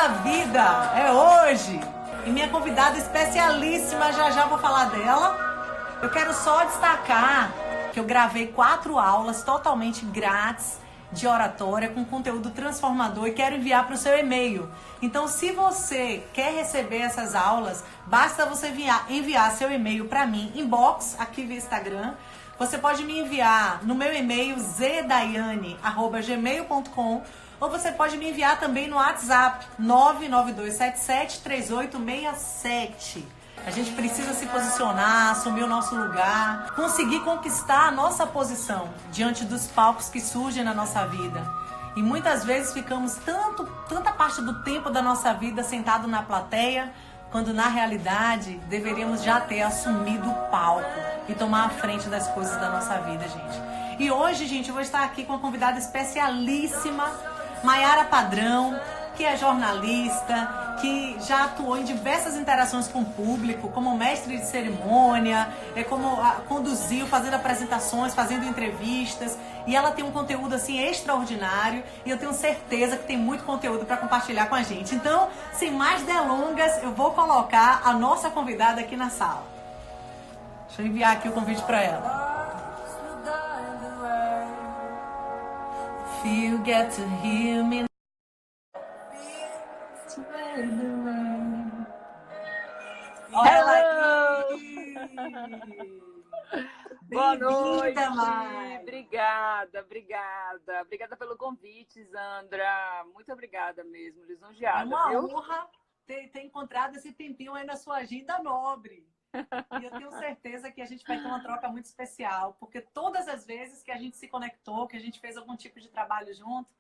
da vida é hoje. E minha convidada especialíssima, já vou falar dela. Eu quero só destacar que eu gravei 4 aulas totalmente grátis de oratória com conteúdo transformador e quero enviar para o seu e-mail. Então, se você quer receber essas aulas, basta você enviar seu e-mail para mim, inbox, aqui via Instagram. Você pode me enviar no meu e-mail zdaiane@gmail.com ou você pode me enviar também no WhatsApp 992773867. A gente precisa se posicionar, assumir o nosso lugar, conseguir conquistar a nossa posição diante dos palcos que surgem na nossa vida. E muitas vezes ficamos tanta parte do tempo da nossa vida sentado na plateia, quando na realidade deveríamos já ter assumido o palco e tomar a frente das coisas da nossa vida, gente. E hoje, gente, eu vou estar aqui com uma convidada especialíssima, Mayara Padrão, que é jornalista, que já atuou em diversas interações com o público, como mestre de cerimônia, conduziu, fazendo apresentações, fazendo entrevistas, e ela tem um conteúdo assim extraordinário, e eu tenho certeza que tem muito conteúdo para compartilhar com a gente. Então, sem mais delongas, eu vou colocar a nossa convidada aqui na sala. Deixa eu enviar aqui o convite para ela. If you get to hear me. Olha aqui! Boa noite! Mai. Obrigada. Obrigada pelo convite, Sandra. Muito obrigada mesmo, lisonjeada. É uma viu? honra ter encontrado esse tempinho aí na sua agenda nobre. E eu tenho certeza que a gente vai ter uma troca muito especial, porque todas as vezes que a gente se conectou, que a gente fez algum tipo de trabalho junto,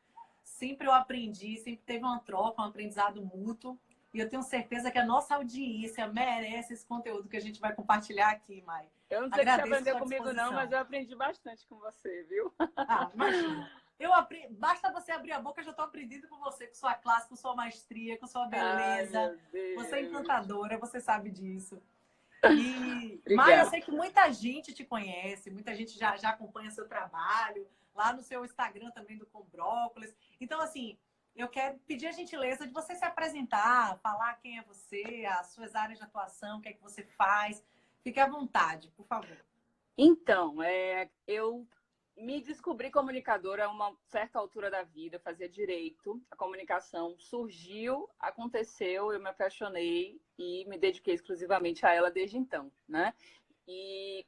sempre eu aprendi, sempre teve uma troca, um aprendizado mútuo. E eu tenho certeza que a nossa audiência merece esse conteúdo que a gente vai compartilhar aqui, Mai. Eu não sei se você aprendeu comigo não, mas eu aprendi bastante com você, viu? Ah, imagina. Basta você abrir a boca, eu já estou aprendendo com você, com sua classe, com sua maestria, com sua beleza. Ai, você é encantadora, você sabe disso. E, Mai, eu sei que muita gente te conhece, muita gente já acompanha seu trabalho, lá no seu Instagram também do Com Brócolis. Então, assim, eu quero pedir a gentileza de você se apresentar, falar quem é você, as suas áreas de atuação, o que é que você faz. Fique à vontade, por favor. Então, eu me descobri comunicadora a uma certa altura da vida, fazia direito, a comunicação surgiu, aconteceu, eu me apaixonei e me dediquei exclusivamente a ela desde então, né? E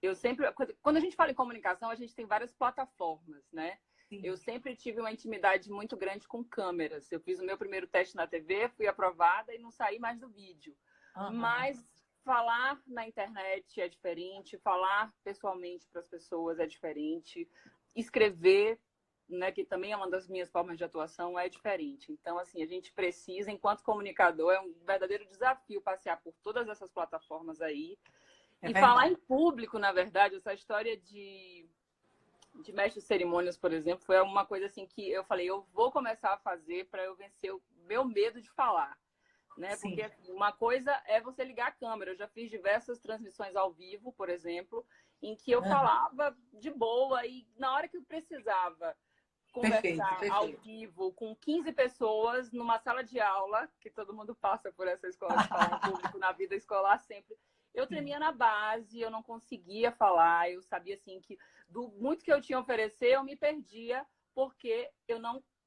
eu sempre, quando a gente fala em comunicação, a gente tem várias plataformas, né? Sim. Eu sempre tive uma intimidade muito grande com câmeras. Eu fiz o meu primeiro teste na TV, fui aprovada e não saí mais do vídeo. Uhum. Mas falar na internet é diferente, falar pessoalmente para as pessoas é diferente, escrever, né, que também é uma das minhas formas de atuação, é diferente. Então, assim, a gente precisa, enquanto comunicador, é um verdadeiro desafio passear por todas essas plataformas aí. E falar em público, na verdade, essa história de mestre de cerimônias, por exemplo, foi uma coisa assim que eu falei, eu vou começar a fazer para eu vencer o meu medo de falar. Né? Porque uma coisa é você ligar a câmera. Eu já fiz diversas transmissões ao vivo, por exemplo, em que eu falava de boa e na hora que eu precisava conversar ao vivo com 15 pessoas numa sala de aula, que todo mundo passa por essa escola de falar em público na vida escolar sempre, eu tremia na base, eu não conseguia falar, eu sabia assim que do muito que eu tinha a oferecer, eu me perdia porque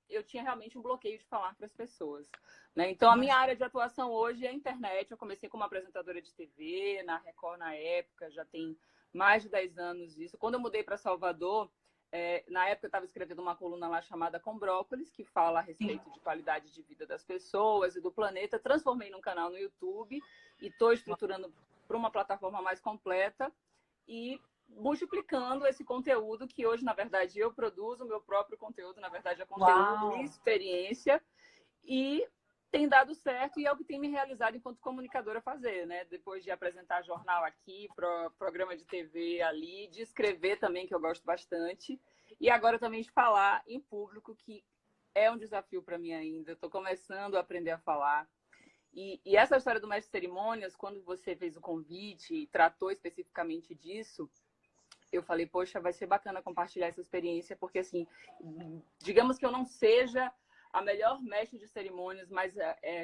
eu tinha realmente um bloqueio de falar para as pessoas. Né? Então, a minha área de atuação hoje é a internet. Eu comecei como apresentadora de TV, na Record na época, já tem mais de 10 anos isso. Quando eu mudei para Salvador, na época eu estava escrevendo uma coluna lá chamada Com Brócolis, que fala a respeito de qualidade de vida das pessoas e do planeta. Transformei num canal no YouTube e estou estruturando para uma plataforma mais completa e multiplicando esse conteúdo que hoje, na verdade, eu produzo o meu próprio conteúdo, na verdade, é conteúdo e experiência, e tem dado certo e é o que tem me realizado enquanto comunicadora fazer, né? Depois de apresentar jornal aqui, programa de TV ali, de escrever também, que eu gosto bastante, e agora também de falar em público, que é um desafio para mim ainda. Estou começando a aprender a falar. E essa história do mestre de cerimônias, quando você fez o convite e tratou especificamente disso, eu falei, poxa, vai ser bacana compartilhar essa experiência, porque, assim, digamos que eu não seja a melhor mestre de cerimônias, mas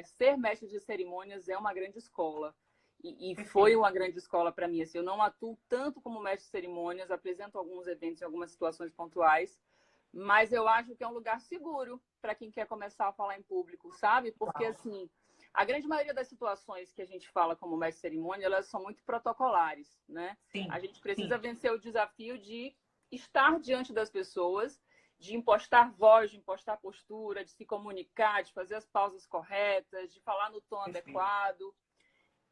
ser mestre de cerimônias é uma grande escola. E foi uma grande escola para mim. Assim, eu não atuo tanto como mestre de cerimônias, apresento alguns eventos em algumas situações pontuais, mas eu acho que é um lugar seguro para quem quer começar a falar em público, sabe? Porque, assim, a grande maioria das situações que a gente fala como mestre de cerimônia, elas são muito protocolares, né? Sim, a gente precisa vencer o desafio de estar diante das pessoas, de impostar voz, de impostar postura, de se comunicar, de fazer as pausas corretas, de falar no tom adequado.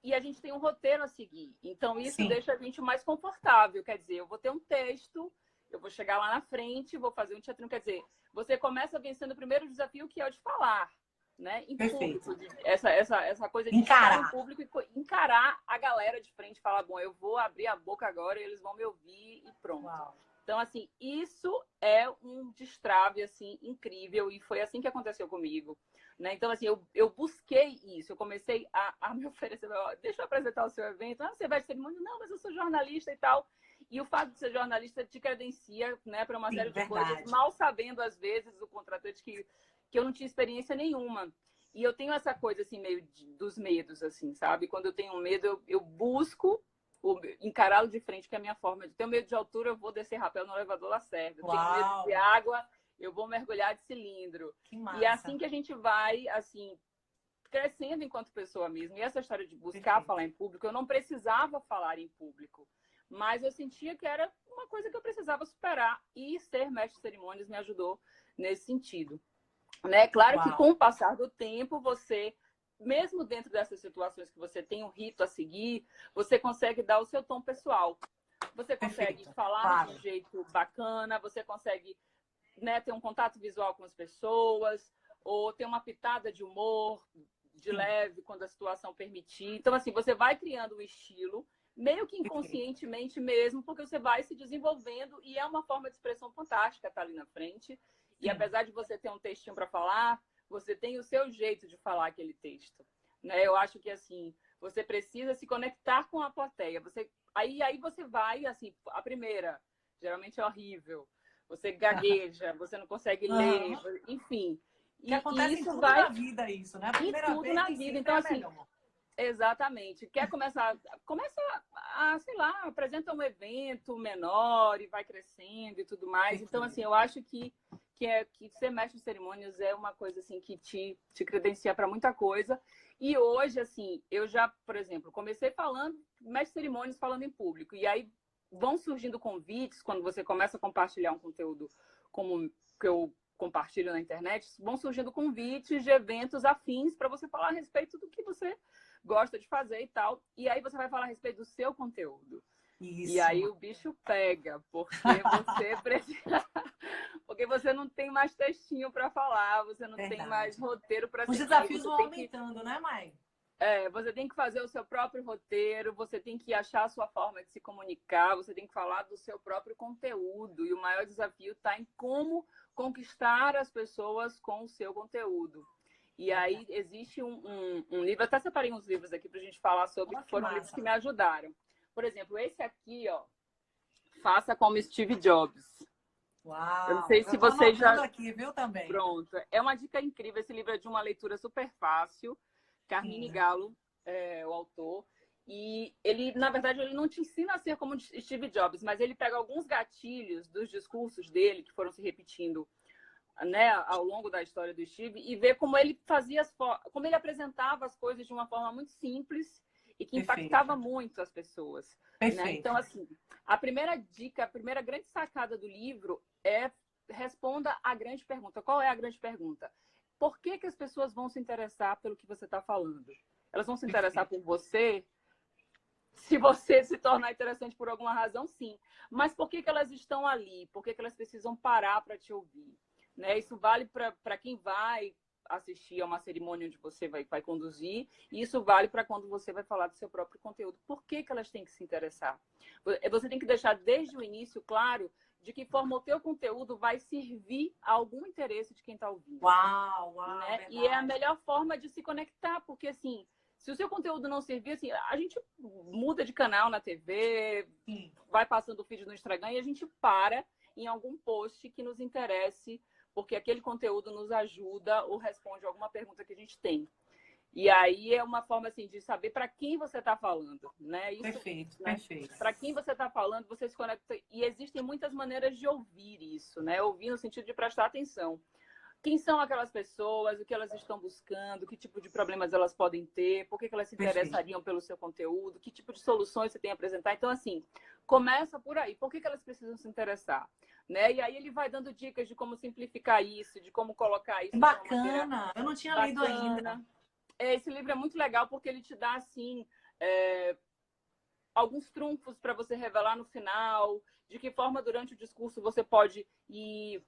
E a gente tem um roteiro a seguir. Então, isso deixa a gente mais confortável. Quer dizer, eu vou ter um texto, eu vou chegar lá na frente, vou fazer um teatrinho. Quer dizer, você começa vencendo o primeiro desafio, que é o de falar, né? Em público. Essa coisa de estar em público e encarar a galera de frente e falar, bom, eu vou abrir a boca agora e eles vão me ouvir e pronto. Uau. Então, assim, isso é um destrave, assim, incrível. E foi assim que aconteceu comigo. Né? Então, assim, eu busquei isso. Eu comecei a me oferecer, deixa eu apresentar o seu evento. Ah, você vai de cerimônia? Não, mas eu sou jornalista e tal. E o fato de ser jornalista te credencia, né, para uma série de coisas, mal sabendo, às vezes, o contratante que eu não tinha experiência nenhuma. E eu tenho essa coisa, assim, meio dos medos, assim, sabe? Quando eu tenho medo, eu busco encará-lo de frente, que é a minha forma de ter medo de altura, eu vou descer rapel no elevador Lacerda. Eu tenho medo de água, eu vou mergulhar de cilindro. E é assim que a gente vai, assim, crescendo enquanto pessoa mesmo. E essa história de buscar falar em público, eu não precisava falar em público, mas eu sentia que era uma coisa que eu precisava superar. E ser mestre de cerimônias me ajudou nesse sentido. Né? Claro que com o passar do tempo, você, mesmo dentro dessas situações que você tem um rito a seguir, você consegue dar o seu tom pessoal. Você consegue falar de um jeito bacana, você consegue, né, ter um contato visual com as pessoas, ou ter uma pitada de humor, de leve, quando a situação permitir. Então, assim, você vai criando um estilo, meio que inconscientemente mesmo, porque você vai se desenvolvendo e é uma forma de expressão fantástica estar ali na frente. E apesar de você ter um textinho para falar, você tem o seu jeito de falar aquele texto. Né? Eu acho que, assim, você precisa se conectar com a plateia. Aí você vai, assim, a primeira, geralmente é horrível. Você gagueja, você não consegue ler, enfim. Que acontece em tudo na vida isso, né? A primeira tudo vez na vida. Então, assim, exatamente. Quer começa a, sei lá, apresenta um evento menor e vai crescendo e tudo mais. Então, assim, eu acho que ser mestre de cerimônias é uma coisa, assim, que te credencia para muita coisa. E hoje, assim, eu já, por exemplo, comecei falando, mestre de cerimônias falando em público. E aí vão surgindo convites, quando você começa a compartilhar um conteúdo como que eu compartilho na internet, vão surgindo convites de eventos afins para você falar a respeito do que você gosta de fazer e tal. E aí você vai falar a respeito do seu conteúdo. Isso. E aí o bicho pega, porque você precisa... porque você não tem mais textinho para falar, você não tem mais roteiro para seguir. Os desafios vão aumentando, né, Mai? Você tem que fazer o seu próprio roteiro, você tem que achar a sua forma de se comunicar, você tem que falar do seu próprio conteúdo. E o maior desafio está em como conquistar as pessoas com o seu conteúdo. E aí existe um livro, até separei uns livros aqui para a gente falar sobre, que foram livros que me ajudaram. Por exemplo, esse aqui, ó, Faça como Steve Jobs. Uau! Eu não sei se você já... aqui, viu, também. Pronto. É uma dica incrível. Esse livro é de uma leitura super fácil. Carmine Gallo é o autor. E ele, na verdade, ele não te ensina a ser como Steve Jobs, mas ele pega alguns gatilhos dos discursos dele, que foram se repetindo, né, ao longo da história do Steve, e vê como ele fazia como ele apresentava as coisas de uma forma muito simples e que impactava muito as pessoas. Né? Então, assim, a primeira dica, a primeira grande sacada do livro é: responda a grande pergunta. Qual é a grande pergunta? Por que as pessoas vão se interessar pelo que você está falando? Elas vão se interessar por você? Se você se tornar interessante por alguma razão, sim. Mas por que elas estão ali? Por que elas precisam parar para te ouvir? Né? Isso vale para quem vai assistir a uma cerimônia onde você vai conduzir, e isso vale para quando você vai falar do seu próprio conteúdo. Por que elas têm que se interessar? Você tem que deixar desde o início claro de que forma o teu conteúdo vai servir a algum interesse de quem está ouvindo. Uau, né? E é a melhor forma de se conectar, porque, assim, se o seu conteúdo não servir, assim, a gente muda de canal na TV, vai passando o feed no Instagram e a gente para em algum post que nos interesse, porque aquele conteúdo nos ajuda ou responde alguma pergunta que a gente tem. E aí é uma forma assim de saber para quem você está falando, né? Isso, Perfeito, né? perfeito. Para quem você está falando, você se conecta. E existem muitas maneiras de ouvir isso, né? Ouvir no sentido de prestar atenção. Quem são aquelas pessoas, o que elas estão buscando, que tipo de problemas elas podem ter, por que elas se interessariam pelo seu conteúdo, que tipo de soluções você tem a apresentar. Então, assim, começa por aí. Por que elas precisam se interessar? Né? E aí ele vai dando dicas de como simplificar isso, de como colocar isso de uma maneira Bacana! Eu não tinha lido ainda. bacana. Esse livro é muito legal porque ele te dá, assim, alguns trunfos para você revelar no final, de que forma durante o discurso você pode ir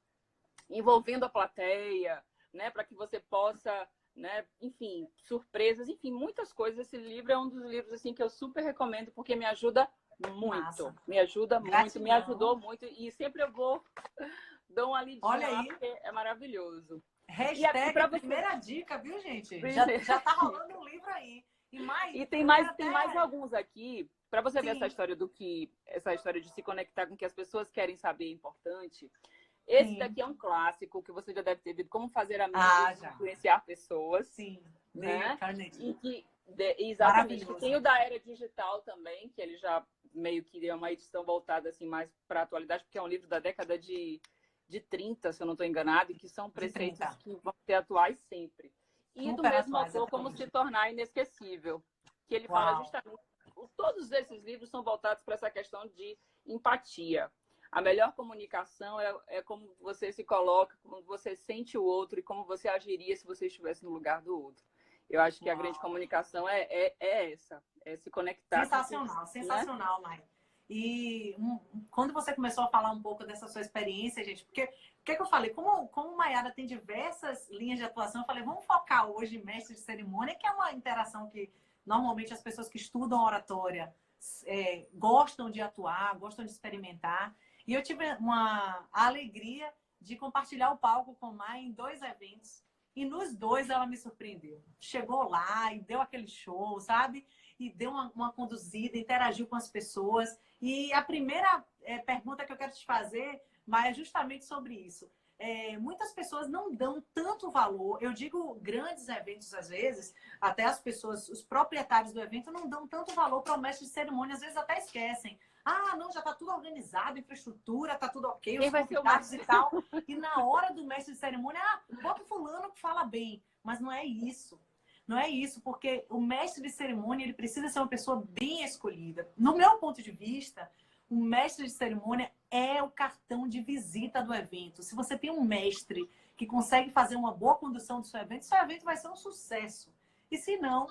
envolvendo a plateia, né, para que você possa, né, enfim, surpresas, enfim, muitas coisas. Esse livro é um dos livros assim que eu super recomendo porque me ajuda muito, Massa. me ajuda muito, me Gratidão. ajudou muito e sempre eu vou dar uma lidinha Olha lá aí. porque é maravilhoso. Hashtag você... primeira dica, viu, gente? Já tá rolando um livro aí. E tem mais alguns aqui para você ver essa história essa história de se conectar com o que as pessoas querem saber é importante. Esse daqui é um clássico que você já deve ter visto, Como Fazer Amigos e Influenciar Pessoas. Sim, né? Carnegie. Exatamente. Que tem o da Era Digital também, que ele já meio que é uma edição voltada assim, mais para a atualidade, porque é um livro da década de 30, se eu não estou enganada, e que são preceitos que vão ser atuais sempre. E Super do mesmo atuais, autor, Como Se Tornar Inesquecível, que ele fala justamente... Todos esses livros são voltados para essa questão de empatia. A melhor comunicação é como você se coloca, como você sente o outro e como você agiria se você estivesse no lugar do outro. Eu acho que a grande comunicação é essa, é se conectar. Sensacional, sensacional, né? Mai. E quando você começou a falar um pouco dessa sua experiência, gente, porque o que eu falei? Como Maiara tem diversas linhas de atuação, eu falei, vamos focar hoje em mestre de cerimônia, que é uma interação que normalmente as pessoas que estudam oratória gostam de atuar, gostam de experimentar. E eu tive a alegria de compartilhar o palco com Mai em 2 eventos. E nos 2 ela me surpreendeu. Chegou lá e deu aquele show, sabe? E deu uma conduzida, interagiu com as pessoas. E a primeira pergunta que eu quero te fazer, Mai, é justamente sobre isso. Muitas pessoas não dão tanto valor. Eu digo grandes eventos, às vezes, até as pessoas, os proprietários do evento, não dão tanto valor para o mestre de cerimônia, às vezes até esquecem. Ah, não, já está tudo organizado, infraestrutura, está tudo ok, os convidados e tal. E na hora do mestre de cerimônia, bota o fulano que fala bem. Mas não é isso. Não é isso, porque o mestre de cerimônia ele precisa ser uma pessoa bem escolhida. No meu ponto de vista, o mestre de cerimônia é o cartão de visita do evento. Se você tem um mestre que consegue fazer uma boa condução do seu evento vai ser um sucesso. E se não,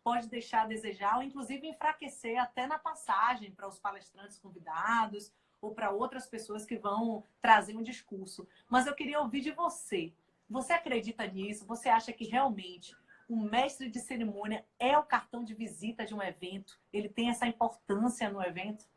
pode deixar a desejar ou inclusive enfraquecer até na passagem para os palestrantes convidados ou para outras pessoas que vão trazer um discurso. Mas eu queria ouvir de você. Você acredita nisso? Você acha que realmente o mestre de cerimônia é o cartão de visita de um evento? Ele tem essa importância no evento?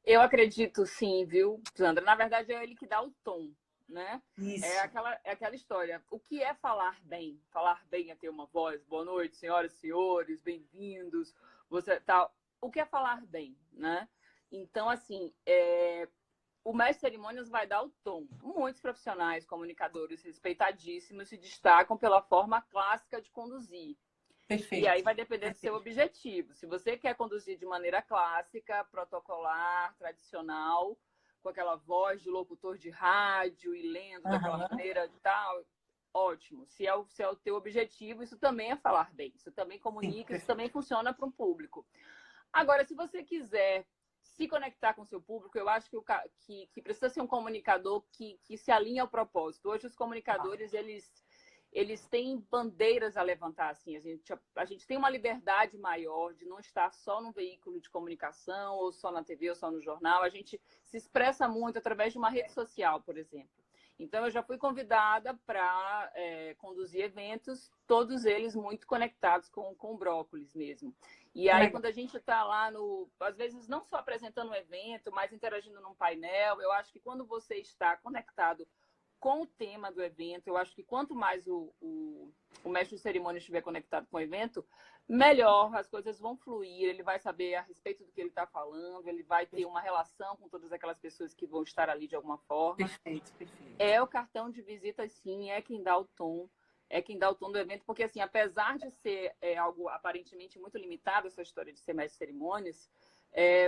Eu acredito sim, viu, Sandra? Na verdade, é ele que dá o tom, né? Isso. É aquela história. O que é falar bem? Falar bem é ter uma voz. Boa noite, senhoras e senhores, bem-vindos. Você tá... O que é falar bem, né? Então, assim, o mestre de cerimônias vai dar o tom. Muitos profissionais, comunicadores respeitadíssimos se destacam pela forma clássica de conduzir. Perfeito. E aí vai depender do seu objetivo. Se você quer conduzir de maneira clássica, protocolar, tradicional, com aquela voz de locutor de rádio e lendo daquela maneira e tal, ótimo. Se é o teu objetivo, isso também é falar bem. Isso também comunica, isso também funciona para um público. Agora, se você quiser se conectar com o seu público, eu acho que precisa ser um comunicador que se alinha ao propósito. Hoje, os comunicadores, eles têm bandeiras a levantar, assim. A gente tem uma liberdade maior de não estar só num veículo de comunicação, ou só na TV, ou só no jornal. A gente se expressa muito através de uma rede social, por exemplo. Então, eu já fui convidada para conduzir eventos, todos eles muito conectados com o brócolis mesmo. E aí, quando a gente está lá, às vezes, não só apresentando um evento, mas interagindo num painel, eu acho que quando você está conectado com o tema do evento. Eu acho que quanto mais o mestre de cerimônia estiver conectado com o evento, melhor as coisas vão fluir. Ele vai saber a respeito do que ele está falando, ele vai ter uma relação com todas aquelas pessoas que vão estar ali de alguma forma. Perfeito, perfeito. É o cartão de visita, sim, é quem dá o tom. É quem dá o tom do evento, porque, assim, apesar de ser algo aparentemente muito limitado, essa história de ser mestre de cerimônias,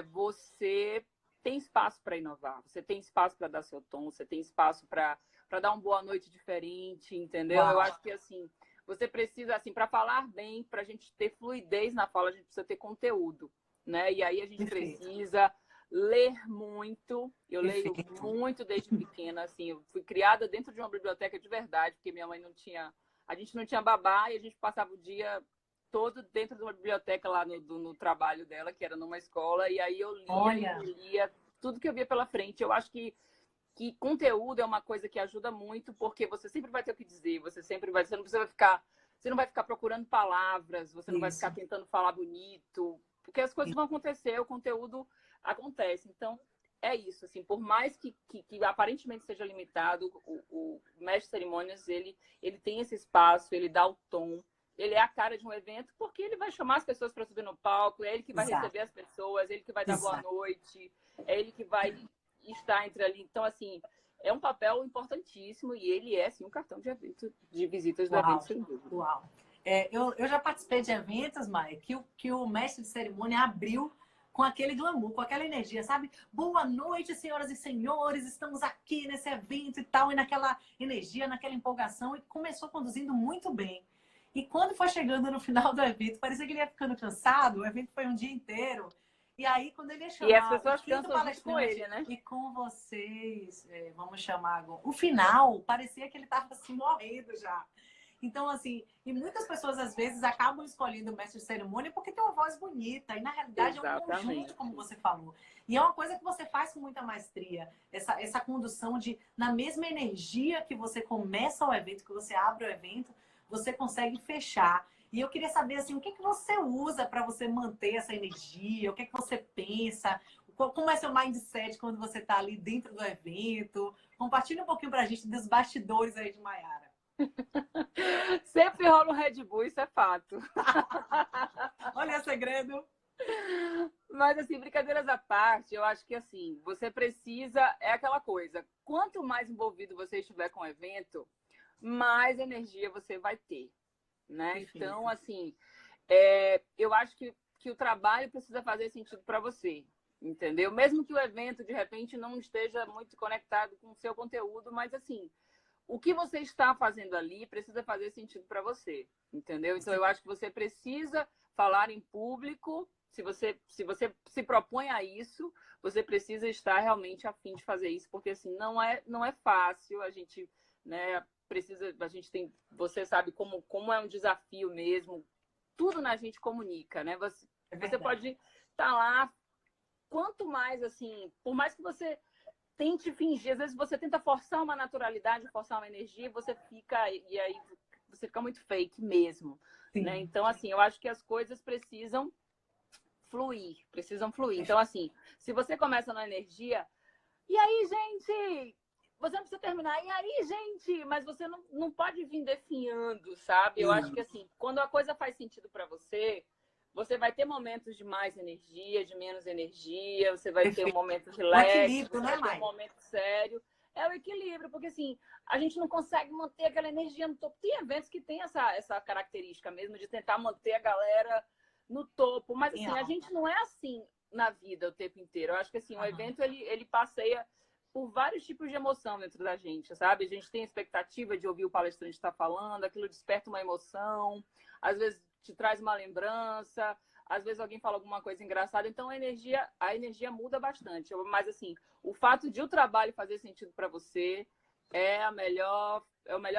você tem espaço para inovar, você tem espaço para dar seu tom, você tem espaço para dar uma boa noite diferente, entendeu? Uau. Eu acho que, assim, você precisa, assim, para falar bem, para a gente ter fluidez na fala, a gente precisa ter conteúdo, né? E aí a gente precisa ler muito. Eu leio muito desde pequena, assim. Eu fui criada dentro de uma biblioteca de verdade, porque minha mãe não tinha... A gente não tinha babá e a gente passava o dia todo dentro de uma biblioteca lá no trabalho dela, que era numa escola, e aí eu lia tudo que eu via pela frente. Eu acho que conteúdo é uma coisa que ajuda muito, porque você sempre vai ter o que dizer, você não vai ficar procurando palavras, você não vai ficar tentando falar bonito, porque as coisas vão acontecer, o conteúdo acontece. Então, é isso, assim, por mais que aparentemente seja limitado, o mestre de cerimônias, ele tem esse espaço, ele dá o tom, ele é a cara de um evento, porque ele vai chamar as pessoas para subir no palco, é ele que vai receber as pessoas, é ele que vai dar boa noite, é ele que vai estar entre ali. Então, assim, é um papel importantíssimo e ele é, sim, um cartão de visitas do evento, sem dúvida. Uau! Eu já participei de eventos, Maia, que o mestre de cerimônia abriu com aquele glamour, com aquela energia, sabe? Boa noite, senhoras e senhores, estamos aqui nesse evento e tal, e naquela energia, naquela empolgação, e começou conduzindo muito bem. E quando foi chegando no final do evento, parecia que ele ia ficando cansado, o evento foi um dia inteiro. E aí, quando ele ia chamar e as pessoas o quinto palestrante, com ele, né? E com vocês, vamos chamar agora. O final, parecia que ele estava assim, morrendo já. Então, assim, e muitas pessoas, às vezes, acabam escolhendo o mestre de cerimônia porque tem uma voz bonita. E, na realidade, é um conjunto, como você falou. E é uma coisa que você faz com muita maestria. Essa condução de, na mesma energia que você começa o evento, que você abre o evento, você consegue fechar. E eu queria saber, assim, o que você usa para você manter essa energia? O que você pensa? Como é seu mindset quando você está ali dentro do evento? Compartilha um pouquinho para a gente dos bastidores aí de Maiara. Sempre rola um Red Bull, isso é fato. Olha o segredo. Mas, assim, brincadeiras à parte, eu acho que, assim, você precisa... É aquela coisa, quanto mais envolvido você estiver com o evento, mais energia você vai ter, né? Então, assim, eu acho que o trabalho precisa fazer sentido para você, entendeu? Mesmo que o evento, de repente, não esteja muito conectado com o seu conteúdo, mas, assim, o que você está fazendo ali precisa fazer sentido para você, entendeu? Então, eu acho que você precisa falar em público. Se você se propõe a isso, você precisa estar realmente a fim de fazer isso, porque, assim, não é fácil. A gente, né, você sabe como é um desafio mesmo. Tudo na gente comunica, né? Você pode estar lá, quanto mais, assim, por mais que você tente fingir, às vezes você tenta forçar uma naturalidade, forçar uma energia, e aí você fica muito fake mesmo, né? Então, assim, eu acho que as coisas precisam fluir. Então, assim, se você começa na energia, e aí, gente, você não precisa terminar, e aí, gente, mas você não pode vir definhando, sabe? Eu acho que, assim, quando a coisa faz sentido para você, você vai ter momentos de mais energia, de menos energia, você vai ter um momento relax, você vai ter um momento sério. É o equilíbrio, porque, assim, a gente não consegue manter aquela energia no topo. Tem eventos que tem essa característica mesmo de tentar manter a galera no topo, mas, assim, a gente não é assim na vida o tempo inteiro. Eu acho que, assim, o evento, ele passeia por vários tipos de emoção dentro da gente, sabe? A gente tem a expectativa de ouvir o palestrante estar falando, aquilo desperta uma emoção, às vezes te traz uma lembrança, às vezes alguém fala alguma coisa engraçada, então a energia muda bastante. Mas, assim, o fato de o trabalho fazer sentido para você é o melhor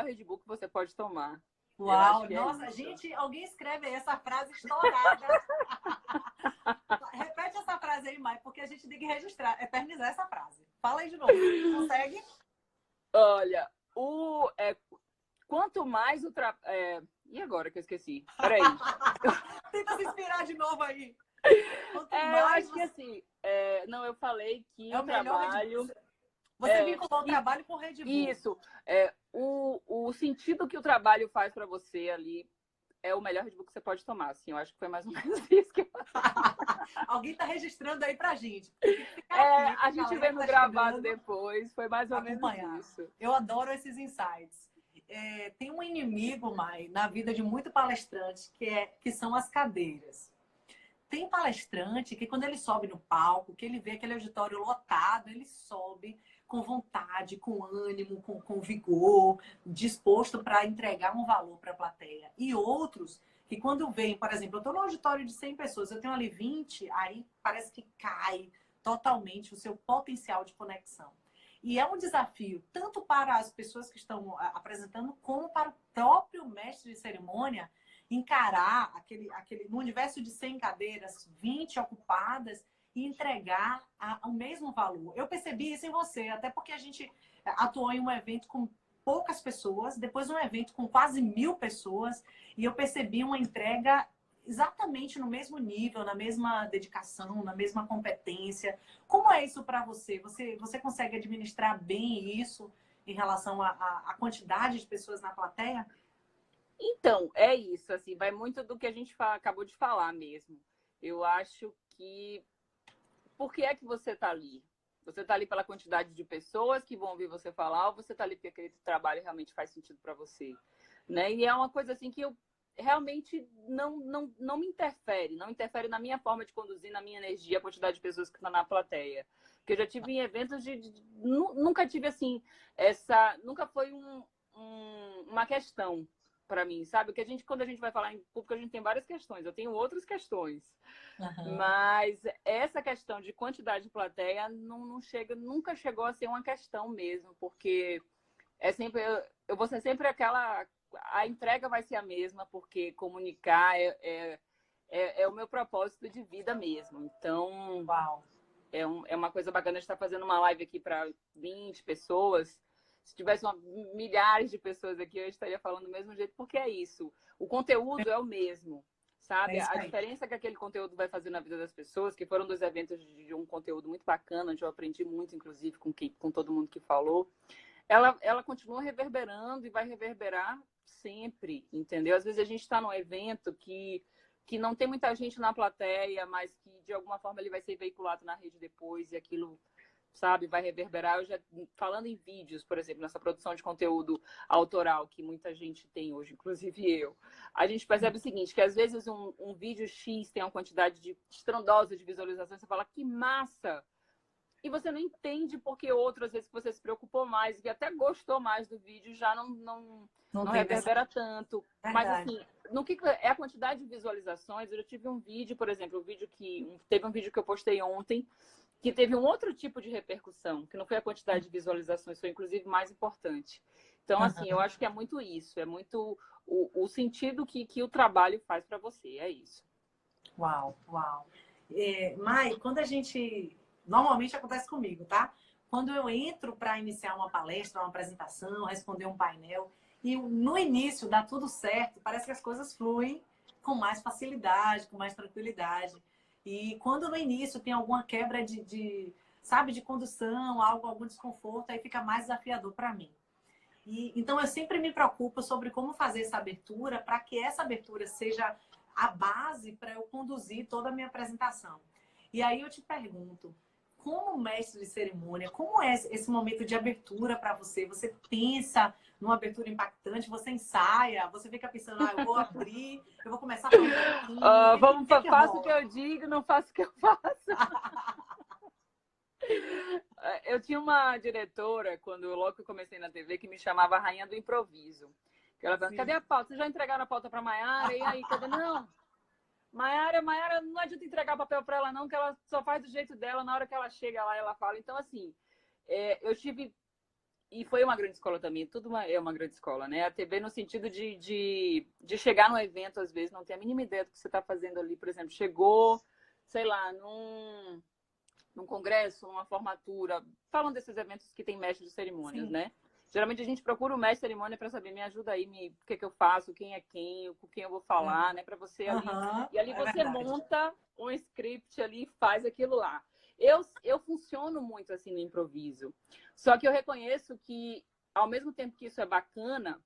Red Bull que você pode tomar. Uau! Nossa, gente, alguém escreve aí essa frase estourada. Repete essa frase aí, Mai, porque a gente tem que registrar, eternizar essa frase. Fala aí de novo, você consegue? Olha, quanto mais o trabalho... E agora que eu esqueci? Peraí. Tenta se inspirar de novo aí. Eu acho que, assim... Não, eu falei que o trabalho... Você vinculou o trabalho com Red Bull. Isso. O sentido que o trabalho faz para você ali é o melhor Red Bull que você pode tomar. Assim, eu acho que foi mais ou menos isso que eu... Alguém está registrando aí pra gente. A gente vê no gravado depois. Foi mais ou menos isso. Eu adoro esses insights. Tem um inimigo, Mai, na vida de muito palestrante, que são as cadeiras. Tem palestrante que quando ele sobe no palco, que ele vê aquele auditório lotado, ele sobe com vontade, com ânimo, com vigor, disposto para entregar um valor para a plateia. E outros que quando vem, por exemplo, eu estou no auditório de 100 pessoas, eu tenho ali 20, aí parece que cai totalmente o seu potencial de conexão. E é um desafio tanto para as pessoas que estão apresentando, como para o próprio mestre de cerimônia, encarar no universo de 100 cadeiras, 20 ocupadas e entregar o mesmo valor. Eu percebi isso em você, até porque a gente atuou em um evento com poucas pessoas, depois um evento com quase 1000 pessoas, e eu percebi uma entrega exatamente no mesmo nível, na mesma dedicação, na mesma competência. Como é isso para você? Você consegue administrar bem isso em relação à quantidade de pessoas na plateia? Então, é isso, assim, vai muito do que a gente acabou de falar mesmo. Eu acho que... Por que é que você está ali? Você está ali pela quantidade de pessoas que vão ouvir você falar, ou você está ali porque aquele trabalho realmente faz sentido para você? Né? E é uma coisa assim que eu realmente não me interfere, não interfere na minha forma de conduzir, na minha energia, a quantidade de pessoas que estão na plateia. Porque eu já tive em eventos nunca tive assim, nunca foi uma questão para mim, sabe? Que quando a gente vai falar em público, a gente tem várias questões. Eu tenho outras questões. Uhum. Mas essa questão de quantidade de plateia nunca chegou a ser uma questão mesmo, porque eu vou ser sempre a entrega vai ser a mesma, porque comunicar é o meu propósito de vida mesmo. Então, uau. É uma coisa bacana de estar fazendo uma live aqui para 20 pessoas. Se tivesse milhares de pessoas aqui, eu estaria falando do mesmo jeito, porque é isso. O conteúdo é o mesmo, sabe? A diferença que aquele conteúdo vai fazer na vida das pessoas, que foram 2 eventos de um conteúdo muito bacana, onde eu aprendi muito, inclusive, com todo mundo que falou, ela continua reverberando e vai reverberar sempre, entendeu? Às vezes a gente está num evento que não tem muita gente na plateia, mas que, de alguma forma, ele vai ser veiculado na rede depois e aquilo... sabe, vai reverberar. Eu já falando em vídeos, por exemplo, nessa produção de conteúdo autoral que muita gente tem hoje, inclusive eu, a gente percebe o seguinte, que às vezes um vídeo X tem uma quantidade estrondosa de visualizações, você fala, que massa! E você não entende porque outras vezes que você se preocupou mais e que até gostou mais do vídeo já não reverbera tanto. Verdade. Mas assim, no que é a quantidade de visualizações, eu já tive um vídeo, por exemplo, teve um vídeo que eu postei ontem, que teve um outro tipo de repercussão, que não foi a quantidade de visualizações, foi inclusive mais importante. Então, assim, eu acho que é muito isso, é muito o sentido que o trabalho faz para você, é isso. Uau, uau. Mai, quando a gente... Normalmente acontece comigo, tá? Quando eu entro para iniciar uma palestra, uma apresentação, responder um painel, e no início dá tudo certo, parece que as coisas fluem com mais facilidade, com mais tranquilidade. E quando no início tem alguma quebra de condução, algum desconforto, aí fica mais desafiador para mim. Então eu sempre me preocupo sobre como fazer essa abertura para que essa abertura seja a base para eu conduzir toda a minha apresentação. E aí eu te pergunto, como mestre de cerimônia, como é esse momento de abertura para você? Você pensa numa abertura impactante, você ensaia, você fica pensando, eu vou abrir, eu vou começar a falar aqui. Faço o que eu digo, não faço o que eu faço. Eu tinha uma diretora, logo que eu comecei na TV, que me chamava Rainha do Improviso. Ela falava, cadê a pauta? Vocês já entregaram a pauta para a Maiara? E aí, cadê? Não. Maiara, não adianta entregar papel para ela não, que ela só faz do jeito dela, na hora que ela chega lá, ela fala. Então, assim, eu tive... E foi uma grande escola também, é uma grande escola, né? A TV no sentido de chegar no evento, às vezes, não ter a mínima ideia do que você está fazendo ali. Por exemplo, chegou, sei lá, num congresso, numa formatura, falando desses eventos que tem mestre de cerimônias, sim, né? Geralmente a gente procura o mestre de cerimônia para saber, me ajuda aí, o que eu faço, quem é quem, com quem eu vou falar, né? Para você ali. E ali você monta um script ali e faz aquilo lá. Eu funciono muito assim no improviso. Só que eu reconheço que, ao mesmo tempo que isso é bacana,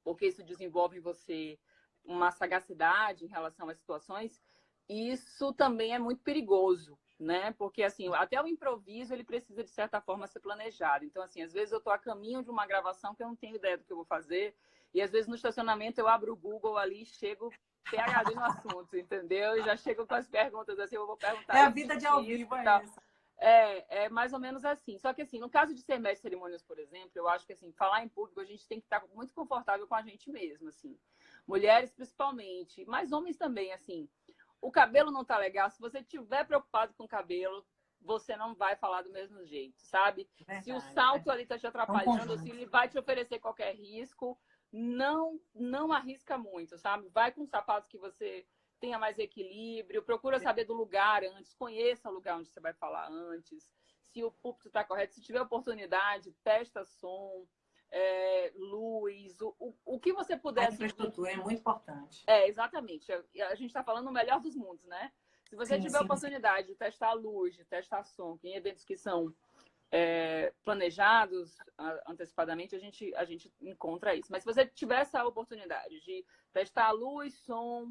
porque isso desenvolve em você uma sagacidade em relação às situações, isso também é muito perigoso, né? Porque, assim, até o improviso, ele precisa, de certa forma, ser planejado. Então, assim, às vezes eu estou a caminho de uma gravação que eu não tenho ideia do que eu vou fazer, e às vezes no estacionamento eu abro o Google ali e chego PhD no assunto, entendeu? E já chego com as perguntas, assim, eu vou perguntar É a isso, vida de ao isso vivo, e é tal. essa. É mais ou menos assim. Só que, assim, no caso de ser mestre de cerimônias, por exemplo, eu acho que, assim, falar em público, a gente tem que estar muito confortável com a gente mesmo, assim. Mulheres, principalmente, mas homens também, assim. O cabelo não tá legal. Se você estiver preocupado com o cabelo, você não vai falar do mesmo jeito, sabe? Se o Verdade, salto verdade. ali tá te É um atrapalhando, se conjunto. ele vai te oferecer qualquer risco, não arrisca muito, sabe? Vai com sapatos que você tenha mais equilíbrio, procura saber do lugar antes, conheça o lugar onde você vai falar antes, se o púlpito está correto, se tiver oportunidade, testa som, luz, o que você A puder, assim, infraestrutura é muito importante. exatamente. A gente está falando o melhor dos mundos, né? Se você Sim, tiver sim, sim. oportunidade de testar luz, de testar som, em eventos que são planejados antecipadamente, a gente encontra isso. Mas se você tiver essa oportunidade de testar luz, som,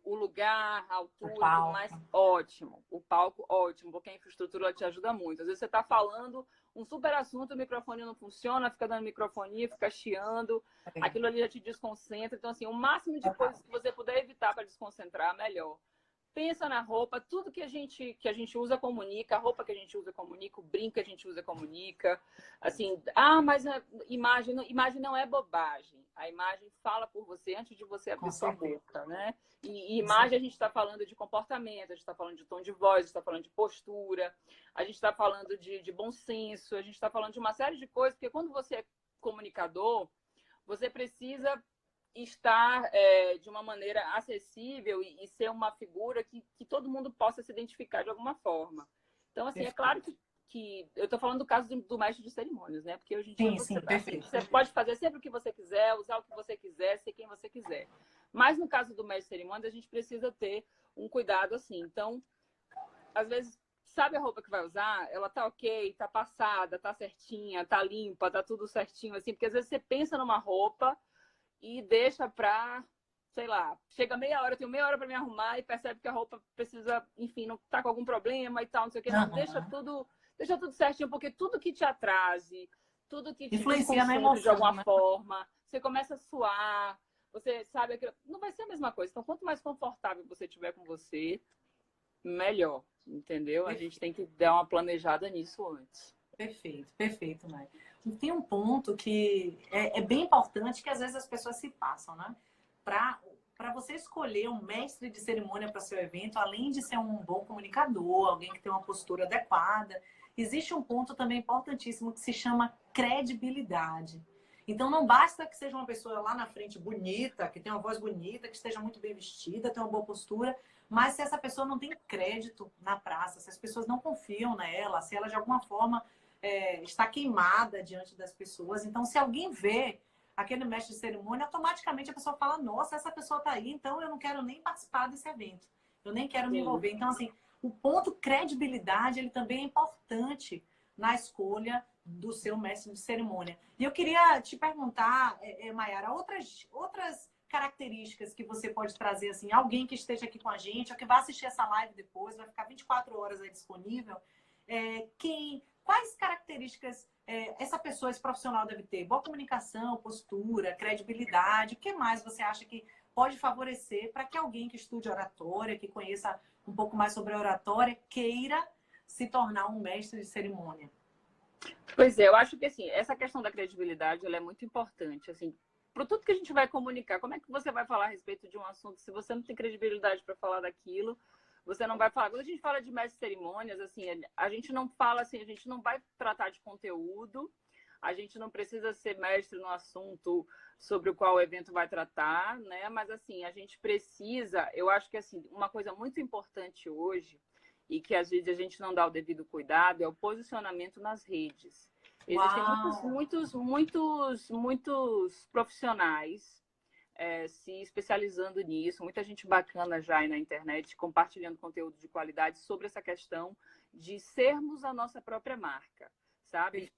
o lugar, a O altura e tudo mais, palco. ótimo. O palco, ótimo, porque a infraestrutura te ajuda muito. Às vezes você está falando um super assunto, o microfone não funciona, fica dando microfonia, fica chiando, É, aquilo ali já te desconcentra. Então, assim, o máximo de coisas total. que você puder evitar para desconcentrar, melhor. Pensa na roupa, tudo que a gente usa comunica, a roupa que a gente usa comunica, o brinco que a gente usa comunica. Assim, mas a imagem não é bobagem. A imagem fala por você antes de você Com abrir sua certeza. boca, né? E Com imagem a certeza. gente está falando de comportamento, a gente está falando de tom de voz, a gente está falando de postura, a gente está falando de bom senso, a gente está falando de uma série de coisas, porque quando você é comunicador, você precisa estar de uma maneira acessível e ser uma figura que todo mundo possa se identificar de alguma forma. Então, assim, é claro Perfeito. que eu estou falando do caso do mestre de cerimônias, né? Porque hoje em dia Sim, você, sim, assim, perfeito, você perfeito. pode fazer sempre o que você quiser, usar o que você quiser, ser quem você quiser. Mas no caso do mestre de cerimônias, a gente precisa ter um cuidado assim. Então, às vezes, sabe a roupa que vai usar? Ela tá ok, tá passada, tá certinha, tá limpa, tá tudo certinho, assim. Porque às vezes você pensa numa roupa e deixa pra, sei lá, chega meia hora, eu tenho meia hora para me arrumar e percebe que a roupa precisa, enfim, não tá com algum problema e tal, não sei o que. Não, Aham. deixa tudo certinho, porque tudo que te atrase, tudo que te Influencia na desconcentre de emoção, alguma né? forma, você começa a suar, você sabe aquilo, não vai ser a mesma coisa. Então, quanto mais confortável você tiver com você, melhor, entendeu? A gente tem que dar uma planejada nisso antes. Perfeito, perfeito, Mai. Tem um ponto que é bem importante que às vezes as pessoas se passam, né? Para você escolher um mestre de cerimônia para seu evento, além de ser um bom comunicador, alguém que tem uma postura adequada, existe um ponto também importantíssimo que se chama credibilidade. Então não basta que seja uma pessoa lá na frente bonita, que tenha uma voz bonita, que esteja muito bem vestida, tenha uma boa postura, mas se essa pessoa não tem crédito na praça, se as pessoas não confiam nela, se ela de alguma forma está queimada diante das pessoas. Então, se alguém vê aquele mestre de cerimônia, automaticamente a pessoa fala: nossa, essa pessoa está aí, então eu não quero nem participar desse evento. Eu nem quero me Sim. envolver. Então, assim, o ponto credibilidade, ele também é importante na escolha do seu mestre de cerimônia. E eu queria te perguntar, Mayara, outras características que você pode trazer, assim, alguém que esteja aqui com a gente, ou que vai assistir essa live depois, vai ficar 24 horas aí disponível, quais características essa pessoa, esse profissional deve ter? Boa comunicação, postura, credibilidade. O que mais você acha que pode favorecer para que alguém que estude oratória, que conheça um pouco mais sobre a oratória, queira se tornar um mestre de cerimônia? Pois é, eu acho que assim, essa questão da credibilidade ela é muito importante. Assim, para tudo que a gente vai comunicar, como é que você vai falar a respeito de um assunto se você não tem credibilidade para falar daquilo? Você não vai falar. Quando a gente fala de mestre de cerimônias, assim, a gente não fala assim, a gente não vai tratar de conteúdo, a gente não precisa ser mestre no assunto sobre o qual o evento vai tratar, né? Mas assim, a gente precisa, eu acho que assim, uma coisa muito importante hoje e que às vezes a gente não dá o devido cuidado é o posicionamento nas redes. Existem Uau! muitos profissionais se especializando nisso, muita gente bacana já aí na internet, compartilhando conteúdo de qualidade sobre essa questão de sermos a nossa própria marca, sabe?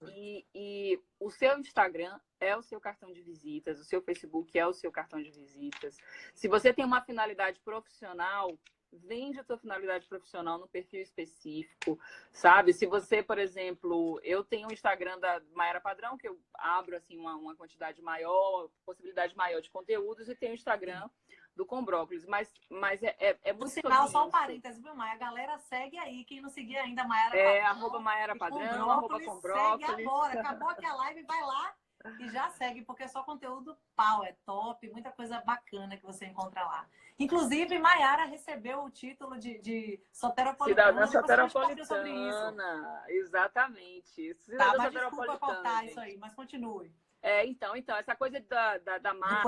E o seu Instagram é o seu cartão de visitas, o seu Facebook é o seu cartão de visitas. Se você tem uma finalidade profissional, vende a tua finalidade profissional no perfil específico, sabe? Se você, por exemplo, eu tenho o Instagram da Mayara Padrão, que eu abro assim uma quantidade maior, possibilidade maior de conteúdos, e tenho o Instagram do Com Brócolis, mas é muito sobre isso. Só um isso. parênteses, viu, Maia? A galera segue aí, quem não seguia ainda, Mayara Padrão. @Mayara Padrão, @Com Brócolis. Segue agora, acabou aqui a live, vai lá e já segue, porque é só conteúdo pau, é top, muita coisa bacana que você encontra lá. Inclusive, Mayara recebeu o título de soteropolitana. Cidadã soteropolitana, exatamente. Cidadã tá, mas desculpa cortar isso aí, mas continue. Então, essa coisa da marca,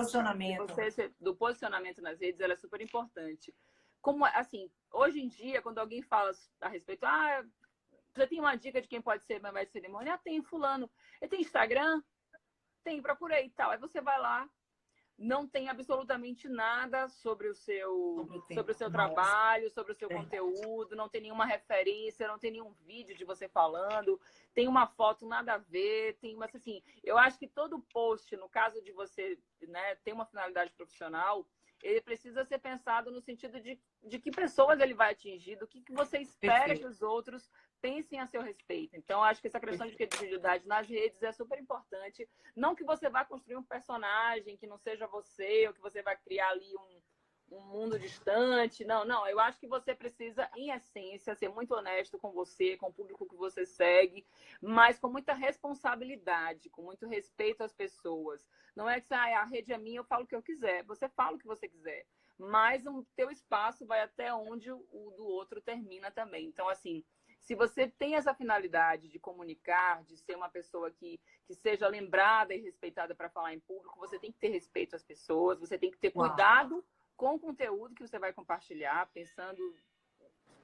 do posicionamento nas redes, ela é super importante. Como, assim, hoje em dia, quando alguém fala a respeito, você tem uma dica de quem pode ser meu mestre de cerimônia? Tem fulano. Ele tem Instagram? Tem, procurei e tal. Aí você vai lá, não tem absolutamente nada sobre o seu trabalho, sobre o seu conteúdo, não tem nenhuma referência, não tem nenhum vídeo de você falando, tem uma foto nada a ver, mas assim, eu acho que todo post, no caso de você, né, ter uma finalidade profissional, ele precisa ser pensado no sentido de que pessoas ele vai atingir, do que você espera que os outros pensem a seu respeito. Então, acho que essa questão de credibilidade nas redes é super importante. Não que você vá construir um personagem que não seja você, ou que você vai criar ali um mundo distante. Não. Eu acho que você precisa, em essência, ser muito honesto com você, com o público que você segue, mas com muita responsabilidade, com muito respeito às pessoas. Não é que a rede é minha, eu falo o que eu quiser. Você fala o que você quiser. Mas o teu espaço vai até onde o do outro termina também. Então, assim, se você tem essa finalidade de comunicar, de ser uma pessoa que seja lembrada e respeitada para falar em público, você tem que ter respeito às pessoas, você tem que ter cuidado com o conteúdo que você vai compartilhar, pensando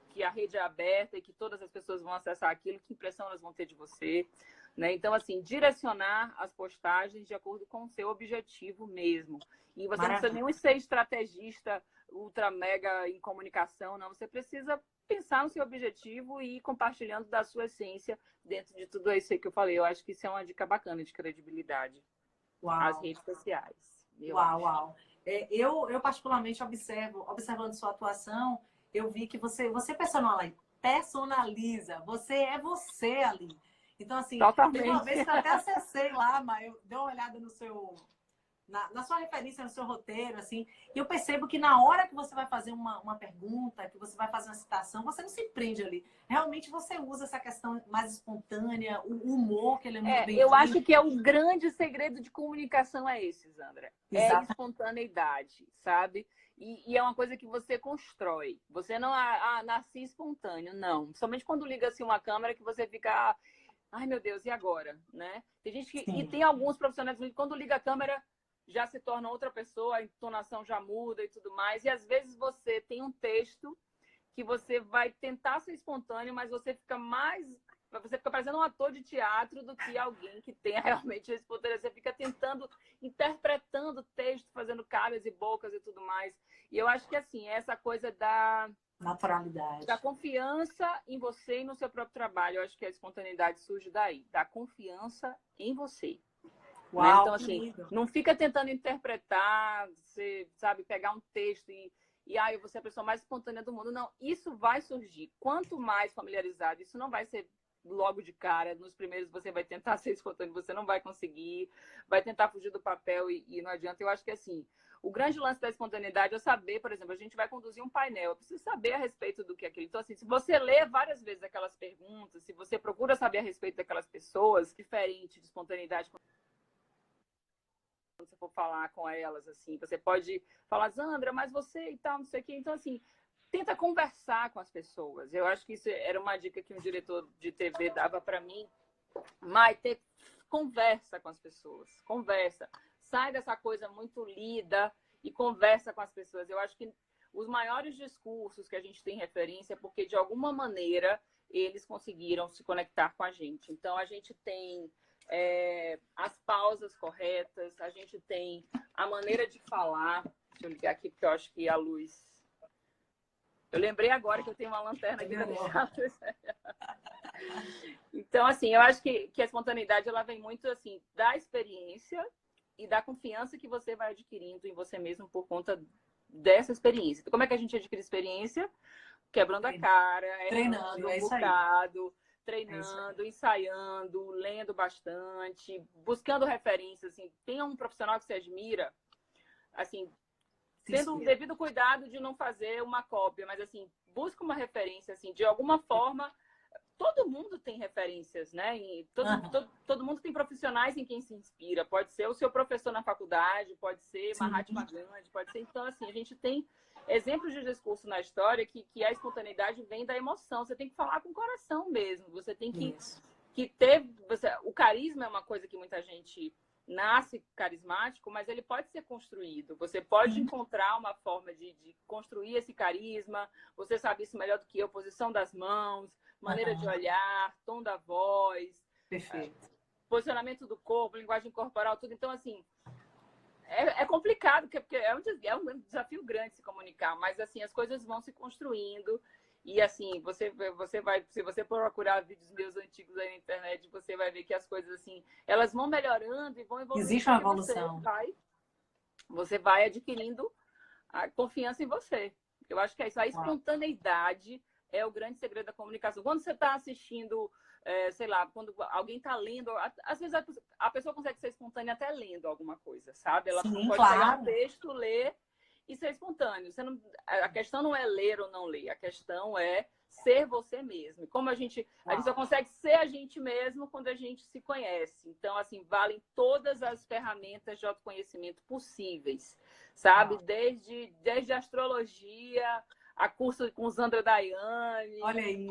que a rede é aberta e que todas as pessoas vão acessar aquilo, que impressão elas vão ter de você, né? Então, assim, direcionar as postagens de acordo com o seu objetivo mesmo. E você não precisa nem ser estrategista ultra mega em comunicação, não. Você precisa pensar no seu objetivo e ir compartilhando da sua essência dentro de tudo isso que eu falei. Eu acho que isso é uma dica bacana de credibilidade. As redes sociais. Uau. Eu particularmente observando sua atuação, eu vi que você personaliza. Você é você ali. Então, assim, teve uma vez que eu até acessei lá, mas eu dei uma olhada no seu... Na sua referência, no seu roteiro, assim, e eu percebo que na hora que você vai fazer uma pergunta, que você vai fazer uma citação, você não se prende ali. Realmente você usa essa questão mais espontânea, o humor, que ele é muito bem-vindo. Eu acho que é o grande segredo de comunicação é esse, Zandra. É a espontaneidade, sabe? E é uma coisa que você constrói. Você não nasce espontâneo, não. Somente quando liga assim uma câmera que você fica... Ai, meu Deus, e agora? Né? Tem gente que... E tem alguns profissionais que quando liga a câmera... já se torna outra pessoa, a entonação já muda e tudo mais. E às vezes você tem um texto que você vai tentar ser espontâneo, mas você fica parecendo um ator de teatro do que alguém que tenha realmente a espontaneidade. Você fica interpretando o texto, fazendo caras e bocas e tudo mais. E eu acho que, assim, essa coisa da naturalidade, da confiança em você e no seu próprio trabalho. Eu acho que a espontaneidade surge daí, da confiança em você. Uau, então, assim, não fica tentando interpretar, você sabe, pegar um texto e eu vou ser a pessoa mais espontânea do mundo. Não, isso vai surgir. Quanto mais familiarizado, isso não vai ser logo de cara. Nos primeiros você vai tentar ser espontâneo, você não vai conseguir, vai tentar fugir do papel e não adianta. Eu acho que, assim, o grande lance da espontaneidade é saber, por exemplo, a gente vai conduzir um painel, eu preciso saber a respeito do que é aquilo. Então, assim, se você lê várias vezes aquelas perguntas, se você procura saber a respeito daquelas pessoas, diferente de espontaneidade, quando você for falar com elas, assim, você pode falar, Zandra, mas você e tal, não sei o quê. Então, assim, tenta conversar com as pessoas. Eu acho que isso era uma dica que um diretor de TV dava para mim. Mas conversa com as pessoas, conversa. Sai dessa coisa muito lida e conversa com as pessoas. Eu acho que os maiores discursos que a gente tem referência é porque, de alguma maneira, eles conseguiram se conectar com a gente. Então, a gente tem as pausas corretas, a gente tem a maneira de falar. Deixa eu ligar aqui, porque eu acho que a luz... Eu lembrei agora que eu tenho uma lanterna aqui para deixar a luz. Então, assim, eu acho que a espontaneidade, ela vem muito, assim, da experiência e da confiança que você vai adquirindo em você mesmo por conta dessa experiência. Então, como é que a gente adquire experiência? Quebrando a cara, treinando, um bocado, treinando, ensaiando, lendo bastante, buscando referências, assim. Tenha um profissional que você admira, assim, tendo um devido cuidado de não fazer uma cópia, mas, assim, busca uma referência, assim, de alguma forma. Todo mundo tem referências, né? E todo mundo tem profissionais em quem se inspira. Pode ser o seu professor na faculdade, pode ser Mahatma Gandhi, pode ser... Então, assim, a gente tem exemplos de discurso na história que a espontaneidade vem da emoção. Você tem que falar com o coração mesmo. Você tem que ter... o carisma é uma coisa que muita gente nasce carismático, mas ele pode ser construído. Você pode encontrar uma forma de construir esse carisma. Você sabe isso melhor do que eu. Posição das mãos, maneira de olhar, tom da voz, posicionamento do corpo, linguagem corporal, tudo. Então, assim, é complicado, porque é um desafio grande se comunicar, mas, assim, as coisas vão se construindo e, assim, você vai, se você procurar vídeos meus antigos aí na internet, você vai ver que as coisas, assim, elas vão melhorando e vão evoluindo. Existe uma evolução. Você vai adquirindo a confiança em você. Eu acho que é isso. A espontaneidade é o grande segredo da comunicação. Quando você está assistindo, sei lá, quando alguém está lendo, às vezes a pessoa consegue ser espontânea até lendo alguma coisa, sabe? Ela pode pegar um texto, ler e ser espontâneo. A questão não é ler ou não ler, a questão é ser você mesmo. E como a gente só consegue ser a gente mesmo quando a gente se conhece. Então, assim, valem todas as ferramentas de autoconhecimento possíveis, sabe? Desde astrologia, a curso com Sandra Daiane,